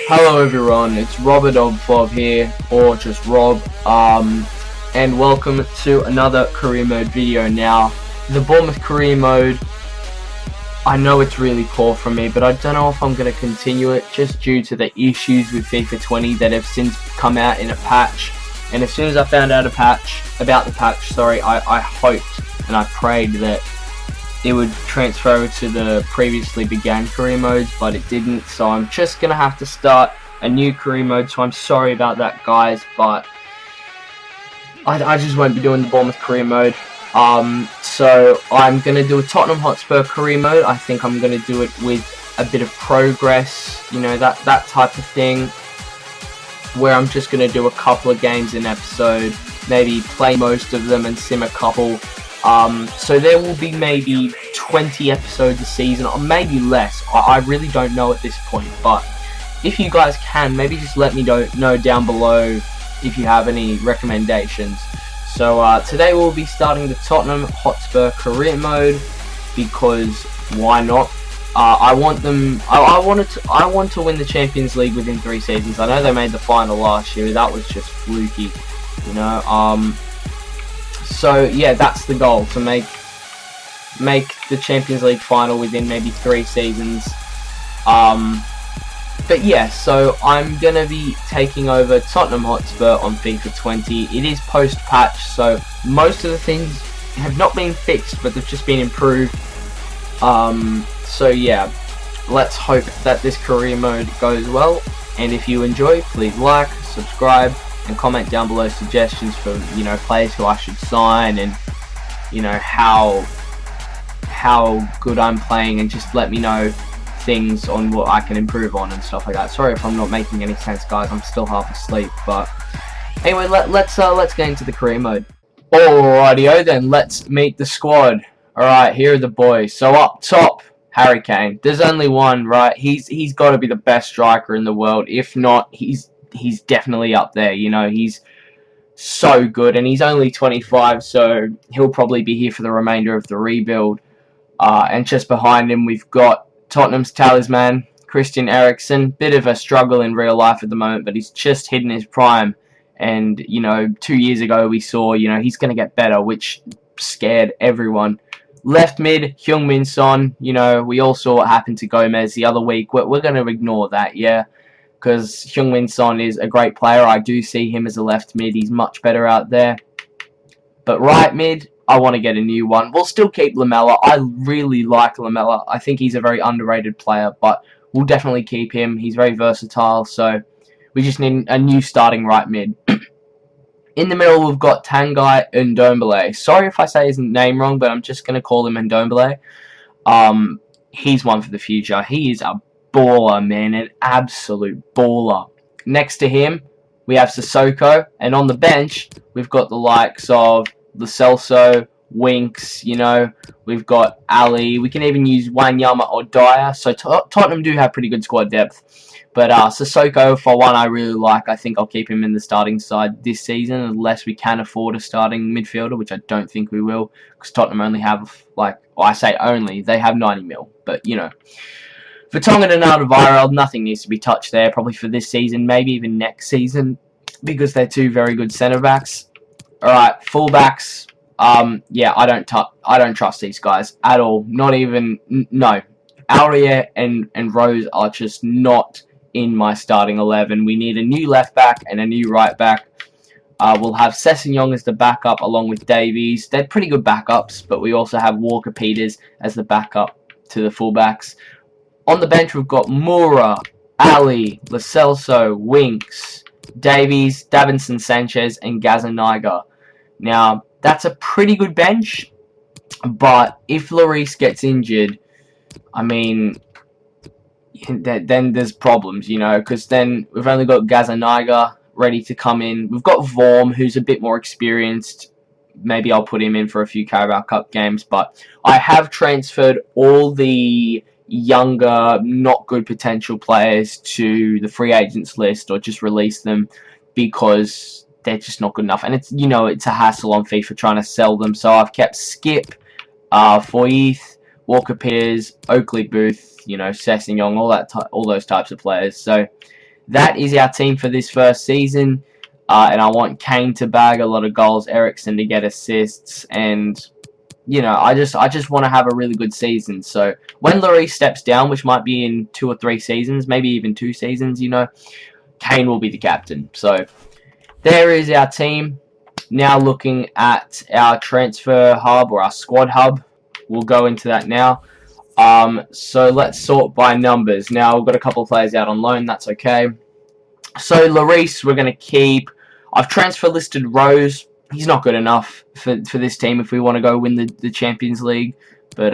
Hello everyone, it's Robert of Bob here, or just Rob, and welcome to another career mode video. Now, the Bournemouth career mode, I know it's really poor from me, but I don't know if I'm going to continue it just due to the issues with FIFA 20 that have since come out in a patch. And as soon as I found out about the patch, I hoped and I prayed that it would transfer over to the previously began career modes, but it didn't, so I'm just going to have to start a new career mode, so I'm sorry about that, guys, but I just won't be doing the Bournemouth career mode. So I'm going to do a Tottenham Hotspur career mode. I think I'm going to do it with a bit of progress, you know, that type of thing, where I'm just going to do a couple of games an episode, maybe play most of them and sim a couple. So there will be maybe 20 episodes a season, or maybe less. I really don't know at this point, but if you guys can, maybe just let me know down below if you have any recommendations. So today we'll be starting the Tottenham Hotspur career mode, because why not? I want to win the Champions League within 3 seasons. I know they made the final last year. That was just fluky, you know. So yeah, that's the goal, to make the Champions League final within maybe 3 seasons. But yeah, so I'm gonna be taking over Tottenham Hotspur on FIFA 20. It is post-patch, so most of the things have not been fixed, but they've just been improved. So yeah, let's hope that this career mode goes well. And if you enjoy, please like, subscribe, and comment down below suggestions for, you know, players who I should sign, and, you know, how good I'm playing, and just let me know things on what I can improve on and stuff like that. Sorry if I'm not making any sense, guys. I'm still half asleep, but anyway, let's get into the career mode. Alrighty, then let's meet the squad. Alright, here are the boys. So up top, Harry Kane. There's only one, right? He's got to be the best striker in the world. If not, he's definitely up there. You know, he's so good, and he's only 25, so he'll probably be here for the remainder of the rebuild. And just behind him, we've got Tottenham's talisman, Christian Eriksen. Bit of a struggle in real life at the moment, but he's just hitting his prime. And, you know, 2 years ago we saw, you know, he's going to get better, which scared everyone. Left mid, Heung-min Son. You know, we all saw what happened to Gomez the other week. We're going to ignore that, yeah, because Heung-min Son is a great player. I do see him as a left mid. He's much better out there. But right mid, I want to get a new one. We'll still keep Lamela. I really like Lamela. I think he's a very underrated player, but we'll definitely keep him. He's very versatile, so we just need a new starting right mid. In the middle, we've got Tanguy Ndombele. Sorry if I say his name wrong, but I'm just going to call him Ndombele. He's one for the future. He is a baller, man, an absolute baller. Next to him, we have Sissoko, and on the bench, we've got the likes of Lo Celso, Winks, you know, we've got Ali. We can even use Wanyama or Dyer. So Tottenham do have pretty good squad depth. But Sissoko, for one, I really like. I think I'll keep him in the starting side this season, unless we can afford a starting midfielder, which I don't think we will, because Tottenham only have, like, well, I say only, they have 90 mil. But, you know, Vertonghen and Alderweireld, nothing needs to be touched there, probably for this season, maybe even next season, because they're two very good centre-backs. Alright, full-backs, yeah, I don't trust these guys at all. Not even, no. Aurier and Rose are just not in my starting 11. We need a new left-back and a new right-back. We'll have Sessegnon as the backup along with Davies. They're pretty good backups, but we also have Walker-Peters as the backup to the full-backs. On the bench, we've got Moura, Ali, Lo Celso, Winks, Davies, Davinson Sanchez, and Gazzaniga. Now, that's a pretty good bench, but if Lloris gets injured, I mean, then there's problems, you know, because then we've only got Gazzaniga ready to come in. We've got Vorm, who's a bit more experienced. Maybe I'll put him in for a few Carabao Cup games, but I have transferred all the younger, not good potential players to the free agents list, or just release them, because they're just not good enough. And it's, you know, it's a hassle on FIFA trying to sell them. So I've kept Skip, Foyth, Walker-Peters, Oakley Booth, you know, Sessegnon, all those types of players. So that is our team for this first season. And I want Kane to bag a lot of goals, Eriksen to get assists, and I just want to have a really good season. So when Lloris steps down, which might be in 2 or 3 seasons, maybe even 2 seasons, Kane will be the captain. So there is our team. Now looking at our transfer hub or our squad hub, we'll go into that now. So let's sort by numbers. Now we've got a couple of players out on loan. That's okay. So Lloris, we're going to keep. I've transfer listed Rose. He's not good enough for this team if we want to go win the Champions League. But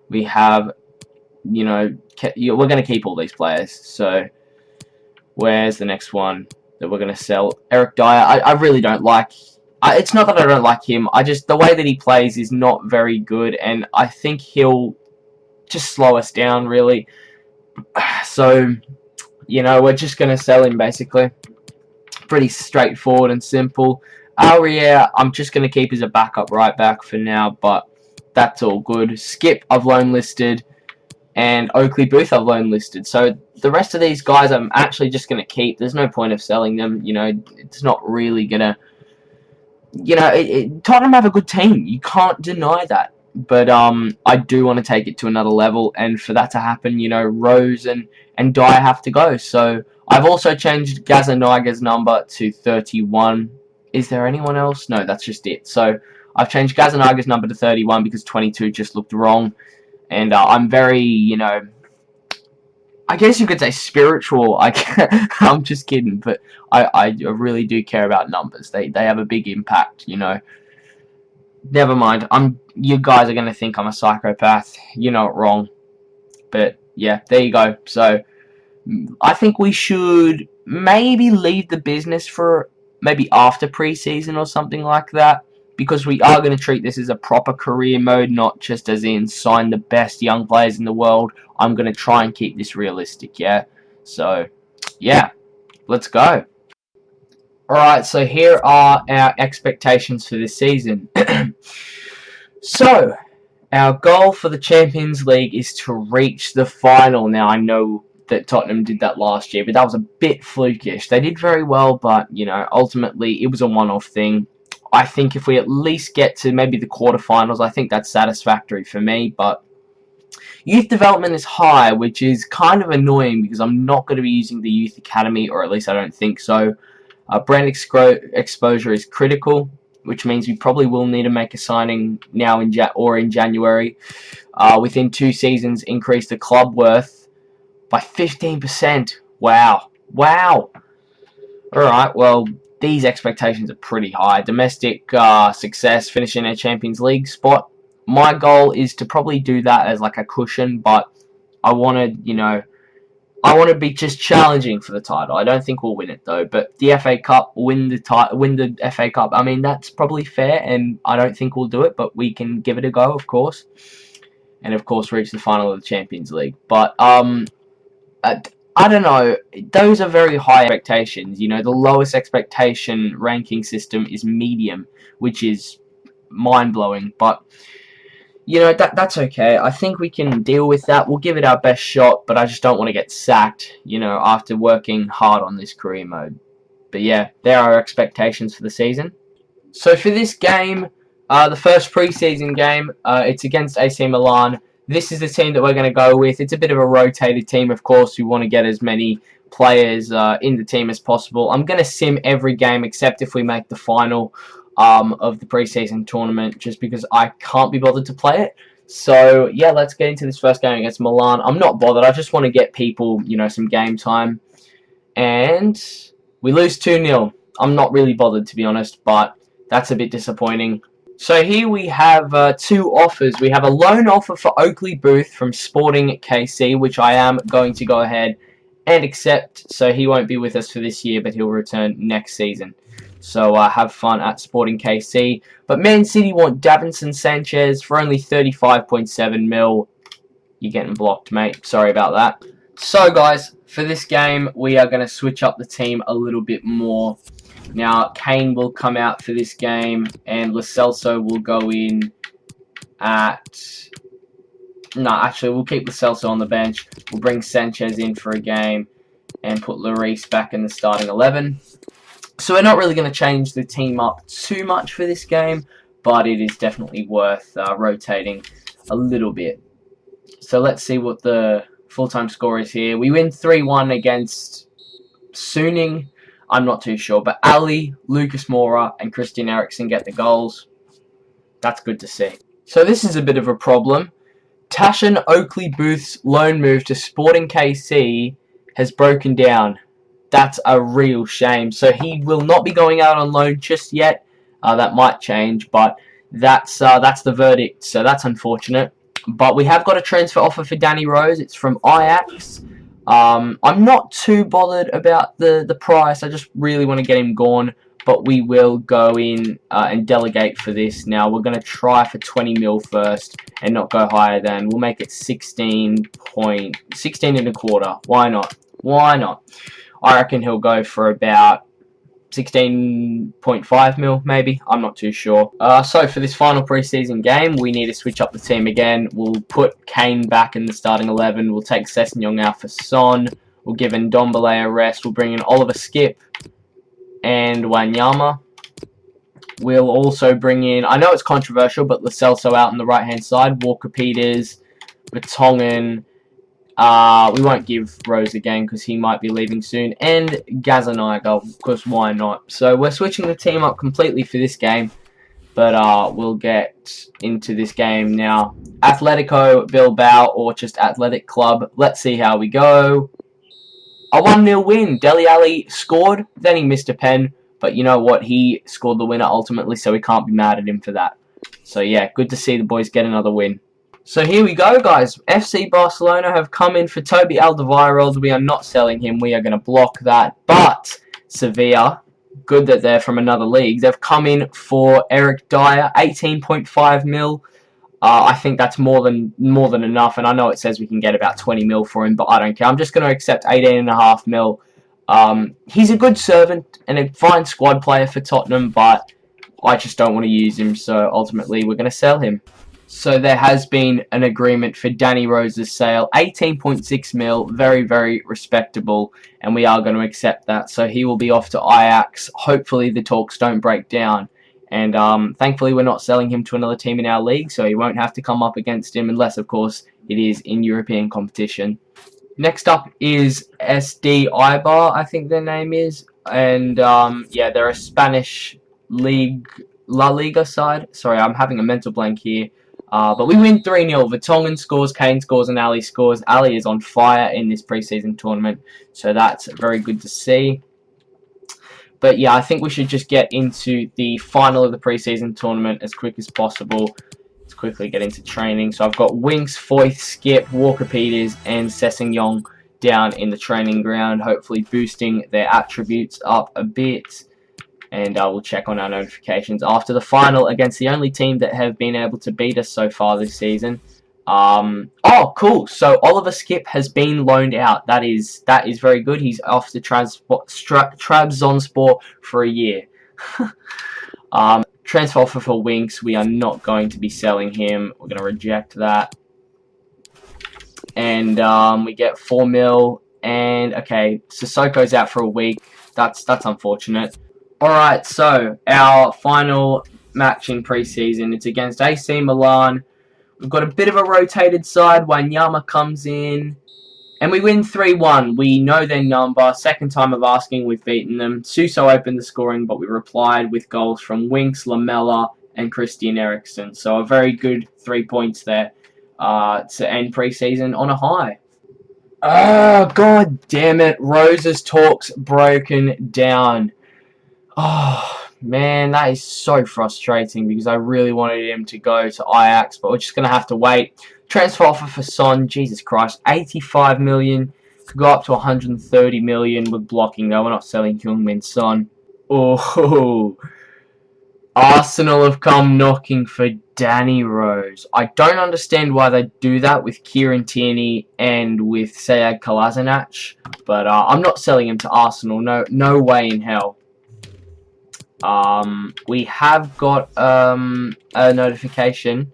we have, we're going to keep all these players. So where's the next one that we're going to sell? Eric Dyer. I really don't like. It's not that I don't like him. The way that he plays is not very good, and I think he'll just slow us down really. So we're just going to sell him basically. Pretty straightforward and simple. Aurier, I'm just going to keep as a backup right back for now, but that's all good. Skip, I've loan listed, and Oakley Booth, I've loan listed. So the rest of these guys, I'm actually just going to keep. There's no point of selling them. It's not really going to. Tottenham have a good team. You can't deny that. But I do want to take it to another level, and for that to happen, Rose and Dyer have to go. So I've also changed Gazaniga's number to 31. Is there anyone else? No, that's just it. So I've changed Gazaniga's number to 31 because 22 just looked wrong, and I'm very, I guess you could say spiritual. I'm just kidding, but I really do care about numbers. They have a big impact, Never mind. You guys are gonna think I'm a psychopath. You're not wrong. But yeah, there you go. So I think we should maybe leave the business for maybe after preseason or something like that, because we are going to treat this as a proper career mode, not just as in sign the best young players in the world. I'm going to try and keep this realistic, yeah? So, yeah, let's go. Alright, so here are our expectations for this season. So, our goal for the Champions League is to reach the final. Now, I know that Tottenham did that last year, but that was a bit flukish. They did very well, but, ultimately it was a one-off thing. I think if we at least get to maybe the quarterfinals, I think that's satisfactory for me, but youth development is high, which is kind of annoying because I'm not going to be using the youth academy, or at least I don't think so. Brand exposure is critical, which means we probably will need to make a signing now in January. Within 2 seasons, increase the club worth by 15%. Wow. Alright, well, these expectations are pretty high. Domestic success, finishing a Champions League spot. My goal is to probably do that as like a cushion, but I want to be just challenging for the title. I don't think we'll win it though, but the FA Cup, win the FA Cup. I mean, that's probably fair, and I don't think we'll do it, but we can give it a go, of course, and of course reach the final of the Champions League. But I don't know. Those are very high expectations. The lowest expectation ranking system is medium, which is mind blowing, but. That's okay. I think we can deal with that. We'll give it our best shot, but I just don't want to get sacked, after working hard on this career mode. But yeah, there are our expectations for the season. So for this game, the first preseason game, it's against AC Milan. This is the team that we're going to go with. It's a bit of a rotated team, of course. We want to get as many players in the team as possible. I'm going to sim every game except if we make the final of the preseason tournament, just because I can't be bothered to play it. So yeah, let's get into this first game against Milan. I'm not bothered. I just want to get people, some game time. And we lose 2-0. I'm not really bothered, to be honest, but that's a bit disappointing. So here we have 2 offers. We have a loan offer for Oakley Booth from Sporting KC, which I am going to go ahead and accept. So he won't be with us for this year, but he'll return next season. So have fun at Sporting KC. But Man City want Davinson Sanchez for only 35.7 mil. You're getting blocked, mate. Sorry about that. So guys, for this game, we are going to switch up the team a little bit more. Now, Kane will come out for this game, and Lo Celso will go in at... No, actually, we'll keep Lo Celso on the bench. We'll bring Sanchez in for a game. and put Lloris back in the starting 11. So we're not really going to change the team up too much for this game, but it is definitely worth rotating a little bit. So let's see what the full-time score is here. We win 3-1 against Suning. I'm not too sure, but Ali, Lucas Moura, and Christian Eriksen get the goals. That's good to see. So this is a bit of a problem. Tashan Oakley Booth's loan move to Sporting KC has broken down. That's a real shame. So he will not be going out on loan just yet. That might change, but that's the verdict. So that's unfortunate. But we have got a transfer offer for Danny Rose. It's from Ajax. I'm not too bothered about the price. I just really want to get him gone. But we will go in and delegate for this. Now we're going to try for 20 mil first and not go higher than. We'll make it 16 and a quarter. Why not? Why not? I reckon he'll go for about 16.5 mil, maybe. I'm not too sure. So for this final preseason game, we need to switch up the team again. We'll put Kane back in the starting 11. We'll take Sessegnon out for Son. We'll give Ndombele a rest. We'll bring in Oliver Skip and Wanyama. We'll also bring in, I know it's controversial, but Lo Celso out on the right-hand side. Walker Peters, Vertonghen. We won't give Rose again because he might be leaving soon. And Gazzaniga, because why not? So we're switching the team up completely for this game. But we'll get into this game now. Atletico Bilbao or just Athletic Club. Let's see how we go. A 1-0 win. Dele Alli scored, then he missed a pen. But you know what? He scored the winner ultimately, so we can't be mad at him for that. So yeah, good to see the boys get another win. So here we go, guys. FC Barcelona have come in for Toby Alderweireld. We are not selling him. We are going to block that. But Sevilla, good that they're from another league. They've come in for Eric Dyer, 18.5 mil. I think that's more than enough, and I know it says we can get about 20 mil for him, but I don't care. I'm just going to accept 18.5 mil. He's a good servant and a fine squad player for Tottenham, but I just don't want to use him, so ultimately we're going to sell him. So there has been an agreement for Danny Rose's sale, 18.6 mil, very, very respectable, and we are going to accept that. So he will be off to Ajax. Hopefully the talks don't break down. And thankfully we're not selling him to another team in our league, so he won't have to come up against him unless, of course, it is in European competition. Next up is SD Eibar, I think their name is. And yeah, they're a Spanish league, La Liga side. Sorry, I'm having a mental blank here. But we win 3-0. Vertonghen scores, Kane scores, and Ali scores. Ali is on fire in this preseason tournament, so that's very good to see. But yeah, I think we should just get into the final of the preseason tournament as quick as possible. Let's quickly get into training. So I've got Winks, Foyth, Skip, Walker Peters, and Sessegnon down in the training ground, hopefully boosting their attributes up a bit. And we'll check on our notifications after the final against the only team that have been able to beat us so far this season. Oh, cool. So Oliver Skip has been loaned out. That is very good. He's off to Trabzonspor for a year. Transfer offer for Winks. We are not going to be selling him. We're going to reject that. And we get 4 mil. And okay, Sissoko's out for a week. That's unfortunate. Alright, so our final match in preseason. It's against AC Milan. We've got a bit of a rotated side. Wanyama comes in. And we win 3-1. We know their number. Second time of asking, we've beaten them. Suso opened the scoring, but we replied with goals from Winks, Lamella, and Christian Eriksen. So a very good 3 points there to end preseason on a high. Oh, god damn it. Rose's talks broken down. Oh, man, that is so frustrating because I really wanted him to go to Ajax, but we're just going to have to wait. Transfer offer for Son, Jesus Christ, 85 million. Could go up to 130 million with blocking, though. We're not selling Heung-min Son. Oh, Arsenal have come knocking for Danny Rose. I don't understand why they do that with Kieran Tierney and with Sead Kolasinac, but I'm not selling him to Arsenal. No way in hell. We have got a notification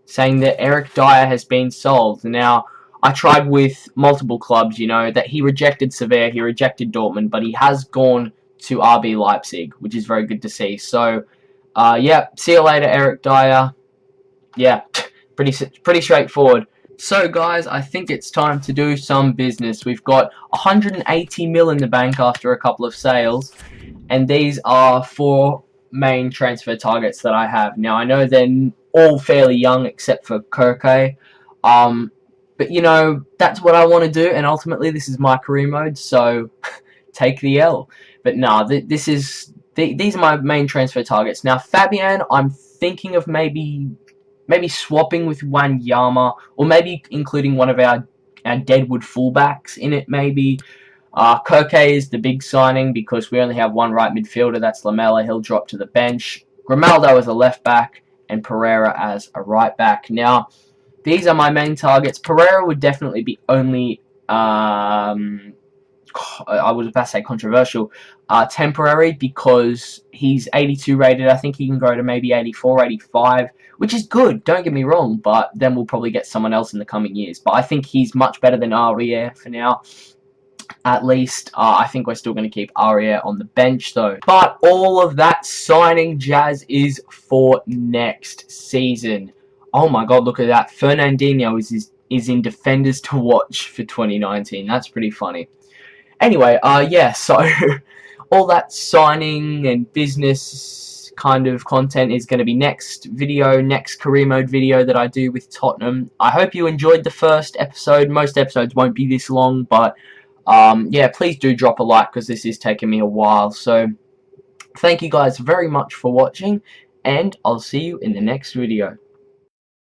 saying that Eric Dyer has been sold. Now, I tried with multiple clubs, you know, that he rejected Sevilla, he rejected Dortmund, but he has gone to RB Leipzig, which is very good to see. So, yeah, see you later, Eric Dyer. Yeah, pretty straightforward. So, guys, I think it's time to do some business. We've got 180 mil in the bank after a couple of sales, and these are 4 main transfer targets that I have. Now, I know they're all fairly young except for Kirke, but, you know, that's what I want to do, and ultimately this is my career mode, so take the L. But nah, these are my main transfer targets. Now, Fabian, I'm thinking of maybe swapping with Wanyama, or maybe including one of our Deadwood fullbacks in it, maybe. Kirke is the big signing because we only have one right midfielder, that's Lamela. He'll drop to the bench. Grimaldo as a left back, and Pereira as a right back. Now, these are my main targets. Pereira would definitely be only, I was about to say controversial, temporary, because he's 82 rated. I think he can go to maybe 84, 85, which is good, don't get me wrong, but then we'll probably get someone else in the coming years. But I think he's much better than Aurier for now. At least, I think we're still going to keep Aurier on the bench, though. But all of that signing jazz is for next season. Oh my god, look at that. Fernandinho is in Defenders to Watch for 2019. That's pretty funny. Anyway, yeah, so all that signing and business kind of content is going to be next career mode video that I do with Tottenham. I hope you enjoyed the first episode. Most episodes won't be this long, but yeah, please do drop a like because this is taking me a while. So thank you guys very much for watching, and I'll see you in the next video.